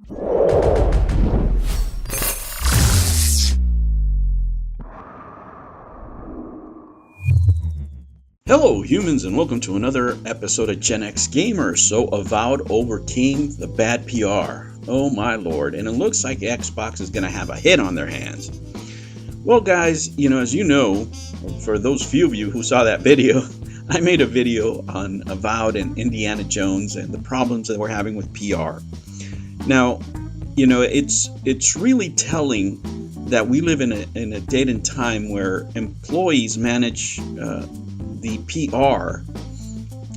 Hello humans, and welcome to another episode of Gen X Gamer. So Avowed overcame the bad PR. Oh my lord, and it looks like Xbox is going to have a hit on their hands. Well guys, as you know, for those few of you who saw that video, I made a video on Avowed and Indiana Jones and the problems that we're having with PR. Now, it's really telling that we live in a date and time where employees manage the PR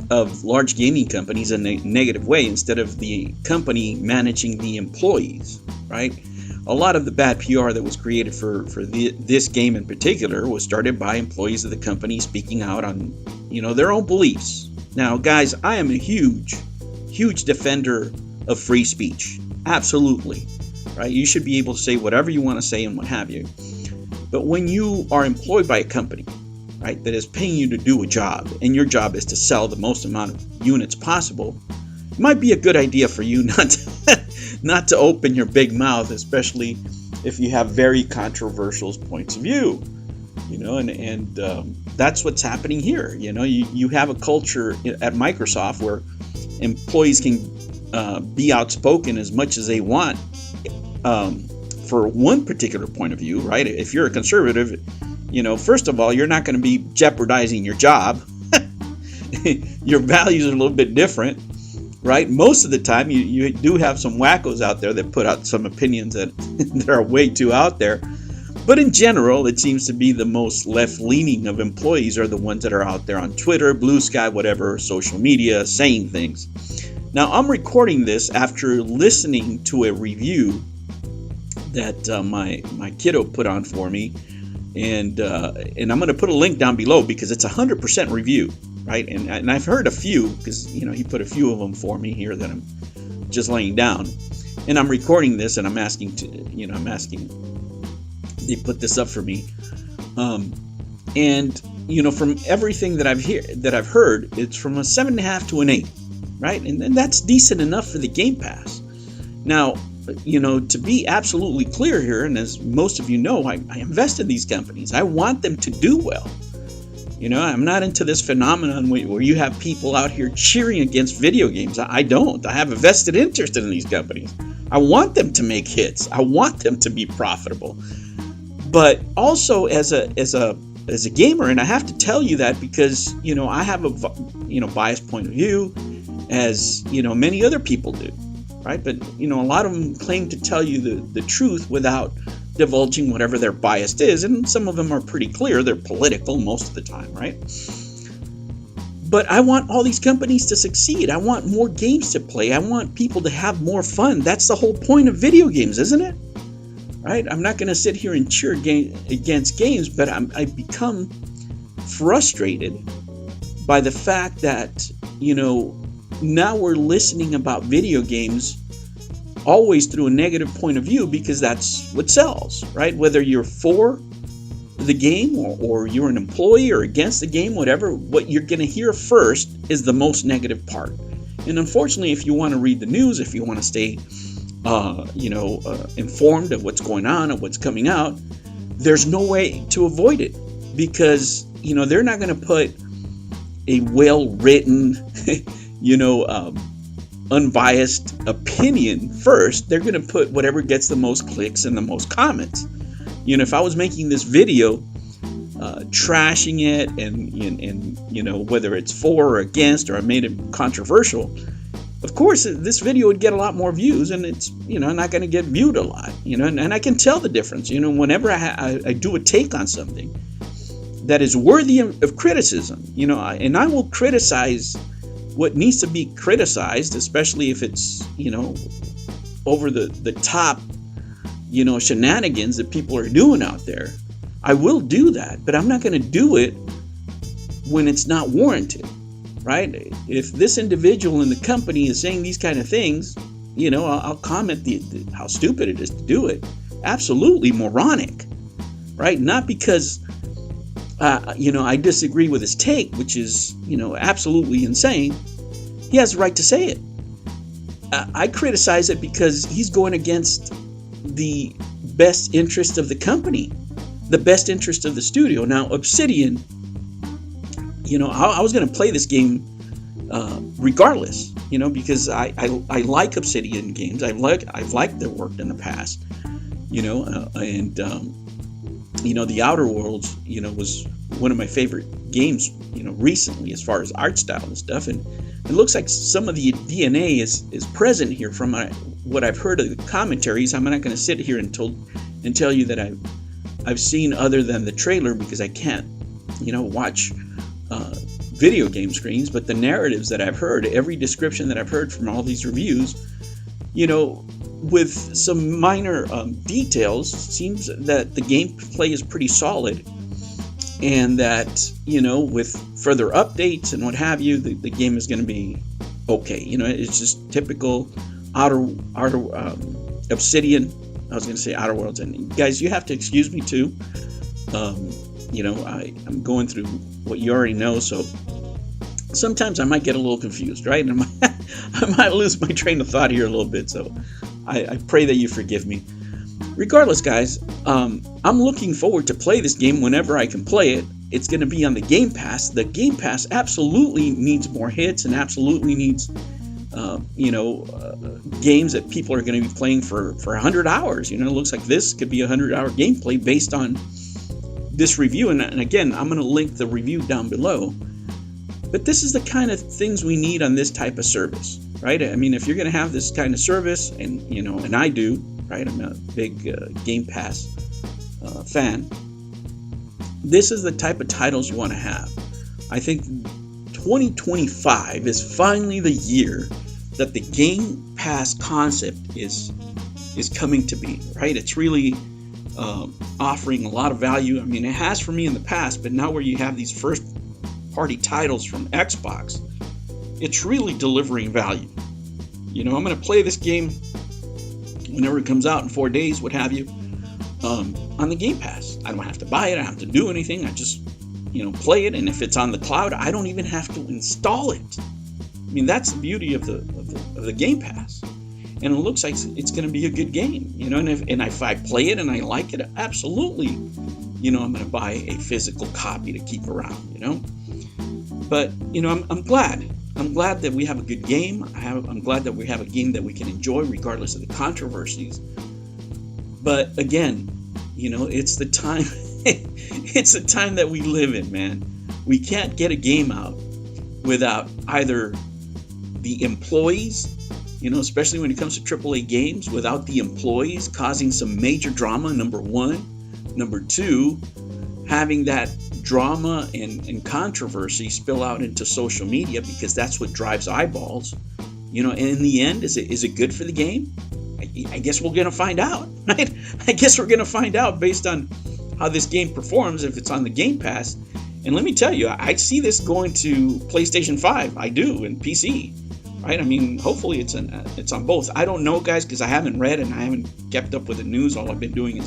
of large gaming companies in a negative way instead of the company managing the employees, right? A lot of the bad PR that was created for this game in particular was started by employees of the company speaking out on, their own beliefs. Now, guys, I am a huge defender of free speech. Absolutely, right? You should be able to say whatever you want to say and what have you. But when you are employed by a company, right, that is paying you to do a job, and your job is to sell the most amount of units possible, it might be a good idea for you not to open your big mouth, especially if you have very controversial points of view, and that's what's happening here. You have a culture at Microsoft where employees can be outspoken as much as they want for one particular point of view, right? If you're a conservative, first of all, you're not going to be jeopardizing your job. Your values are a little bit different, right? Most of the time, you do have some wackos out there that put out some opinions that are way too out there. But in general, it seems to be the most left-leaning of employees are the ones that are out there on Twitter, Blue Sky, whatever, social media, saying things. Now, I'm recording this after listening to a review that my kiddo put on for me. And I'm going to put a link down below because it's 100% review, right? And I've heard a few because, he put a few of them for me here that I'm just laying down. And I'm recording this and I'm asking they put this up for me. And from everything that I've heard, it's from a 7.5 to an 8, right? And that's decent enough for the Game Pass. Now, to be absolutely clear here, and as most of you know, I invest in these companies. I want them to do well. I'm not into this phenomenon where you have people out here cheering against video games. I don't. I have a vested interest in these companies. I want them to make hits. I want them to be profitable. But also as a gamer, and I have to tell you that because I have a biased point of view, as many other people do. Right, but a lot of them claim to tell you the truth without divulging whatever their bias is, and some of them are pretty clear. They're political most of the time, right? But I want all these companies to succeed. I want more games to play. I want people to have more fun. That's the whole point of video games, isn't it? Right? I'm not going to sit here and cheer against games, but I become frustrated by the fact that now we're listening about video games always through a negative point of view because that's what sells, right? Whether you're for the game or you're an employee or against the game, whatever, what you're going to hear first is the most negative part. And unfortunately, if you want to read the news, if you want to stay, informed of what's going on and what's coming out, there's no way to avoid it because, they're not going to put a well-written unbiased opinion first. They're going to put whatever gets the most clicks and the most comments. If I was making this video trashing it and whether it's for or against or I made it controversial, of course this video would get a lot more views and it's not going to get viewed a lot. And I can tell the difference. Whenever I do a take on something that is worthy of criticism, and I will criticize what needs to be criticized, especially if it's, over the top, shenanigans that people are doing out there. I will do that, but I'm not going to do it when it's not warranted, right? If this individual in the company is saying these kind of things, I'll comment how stupid it is to do it. Absolutely moronic, right? Not because I disagree with his take, which is, absolutely insane. He has the right to say it. I criticize it because he's going against the best interest of the company, the best interest of the studio. Now, Obsidian, I was going to play this game regardless, because I like Obsidian games. I've liked their work in the past, and The Outer Worlds, was one of my favorite games, recently as far as art style and stuff. And it looks like some of the DNA is present here from what I've heard of the commentaries. I'm not going to sit here and tell you that I've seen other than the trailer, because I can't, watch video game screens. But the narratives that I've heard, every description that I've heard from all these reviews, with some minor details, seems that the gameplay is pretty solid, and that with further updates and what have you, the game is going to be okay. It's just typical outer Obsidian. I was going to say Outer Worlds, and guys, you have to excuse me too. I'm going through what you already know, so sometimes I might get a little confused, right? And I might lose my train of thought here a little bit, so I pray that you forgive me. Regardless, guys, I'm looking forward to play this game whenever I can play it. It's going to be on the Game Pass. The Game Pass absolutely needs more hits, and absolutely needs, games that people are going to be playing for 100 hours. It looks like this could be a 100-hour gameplay based on this review. And again, I'm going to link the review down below. But this is the kind of things we need on this type of service, right? I mean, if you're going to have this kind of service, and and I do, right? I'm a big Game Pass fan. This is the type of titles you want to have. I think 2025 is finally the year that the Game Pass concept is coming to be, right? It's really offering a lot of value. I mean, it has for me in the past, but now where you have these first-party titles from Xbox, it's really delivering value. I'm going to play this game whenever it comes out in 4 days, what have you, on the Game Pass. I don't have to buy it. I don't have to do anything. I just, play it. And if it's on the cloud, I don't even have to install it. I mean, that's the beauty of the Game Pass. And it looks like it's going to be a good game, and if I play it and I like it, absolutely, I'm going to buy a physical copy to keep around, But, I'm glad. I'm glad that we have a good game. I'm glad that we have a game that we can enjoy regardless of the controversies. But again, it's the time it's the time that we live in, man. We can't get a game out without either the employees, especially when it comes to AAA games, without the employees causing some major drama, number one. Number two, having that drama and controversy spill out into social media, because that's what drives eyeballs. And in the end, is it good for the game? I guess we're going to find out, right? I guess we're going to find out based on how this game performs if it's on the Game Pass. And let me tell you, I see this going to PlayStation 5. I do, and PC, right? I mean, hopefully it's on both. I don't know, guys, because I haven't read and I haven't kept up with the news. All I've been doing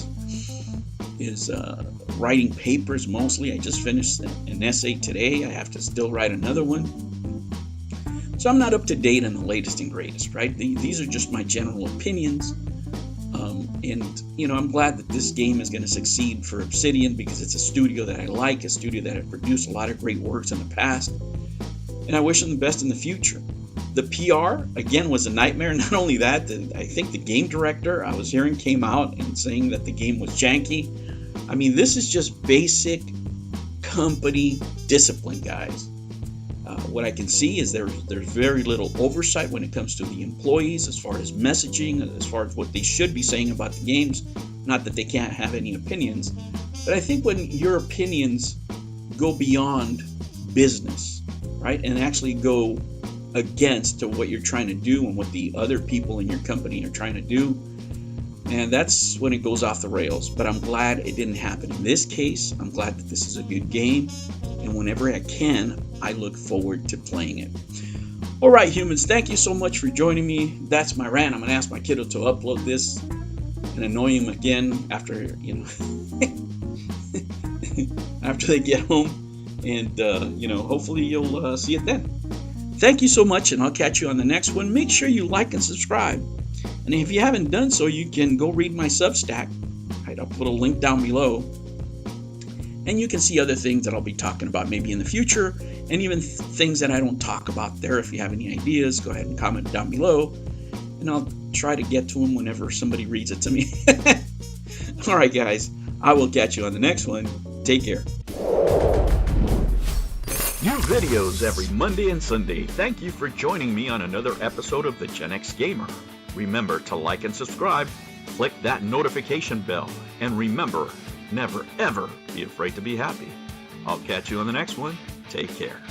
is writing papers mostly. I just finished an essay today. I have to still write another one. So I'm not up to date on the latest and greatest, right? These are just my general opinions. And I'm glad that this game is going to succeed for Obsidian, because it's a studio that I like, a studio that has produced a lot of great works in the past. And I wish them the best in the future. The PR, again, was a nightmare. Not only that, I think the game director, I was hearing, came out and saying that the game was janky. I mean, this is just basic company discipline, guys. What I can see is there's very little oversight when it comes to the employees as far as messaging, as far as what they should be saying about the games. Not that they can't have any opinions, but I think when your opinions go beyond business, right, and actually go against to what you're trying to do and what the other people in your company are trying to do, and that's when it goes off the rails. But I'm glad it didn't happen in this case. I'm glad that this is a good game, and whenever I can, I look forward to playing it. All right, humans, thank you so much for joining me. That's my rant. I'm going to ask my kiddo to upload this and annoy him again after, after they get home. And, hopefully you'll see it then. Thank you so much, and I'll catch you on the next one. Make sure you like and subscribe. And if you haven't done so, you can go read my Substack. I'll put a link down below. And you can see other things that I'll be talking about maybe in the future, and even things that I don't talk about there. If you have any ideas, go ahead and comment down below, and I'll try to get to them whenever somebody reads it to me. All right, guys, I will catch you on the next one. Take care. New videos every Monday and Sunday. Thank you for joining me on another episode of the Gen X Gamer. Remember to like and subscribe, click that notification bell, and remember, never ever be afraid to be happy. I'll catch you on the next one. Take care.